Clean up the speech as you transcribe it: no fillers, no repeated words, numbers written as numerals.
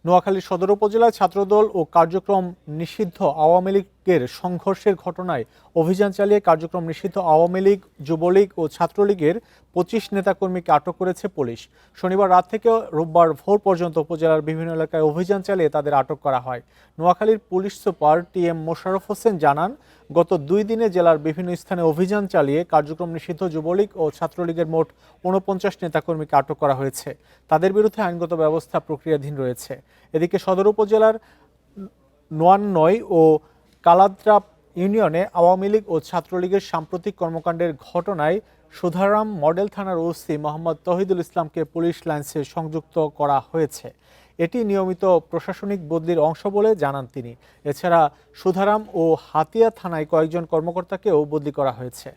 নোয়াখালী সদর উপজেলায় ছাত্রদল ও কার্যক্রম নিষিদ্ধ আওয়ামী লীগের সংঘর্ষের ঘটনায় অভিযান চালিয়ে কার্যক্রম নিষিদ্ধ আওয়ামী লীগ, যুবলীগ ও ছাত্রলীগের ২৫ নেতাকর্মীকে আটক করেছে পুলিশ। শনিবার রাত থেকে রোববার ভোর পর্যন্ত উপজেলার বিভিন্ন এলাকায় অভিযান চালিয়ে তাদের আটক করা হয়। নোয়াখালীর police super TM. Mosharraf Hossain জানান, গত ২ দিনে জেলার বিভিন্ন স্থানে অভিযান চালিয়ে কার্যক্রম নিষিদ্ধ যুবলীগ ও ছাত্রলীগের মোট ৪৯ নেতাকর্মীকে আটক করা হয়েছে। তাদের বিরুদ্ধে আইনগত ব্যবস্থা প্রক্রিয়াধীন রয়েছে। এদিকে সদর উপজেলার নোয়ান্নয় ও কালাদ্রাপ ইউনিয়নে আওয়ামী লীগ ও ছাত্রলীগের সাম্প্রতিক কর্মকাণ্ডের ঘটনায় সুধারাম মডেল থানার ওসি মোহাম্মদ তৌহিদুল ইসলামকে পুলিশ লাইন্সে সংযুক্ত করা হয়েছে। এটি নিয়মিত প্রশাসনিক বদলির অংশ বলে জানান তিনি। এছাড়া সুধারাম ও হাতিয়া থানায় কয়েকজন কর্মকর্তাকেও বদলি করা হয়েছে।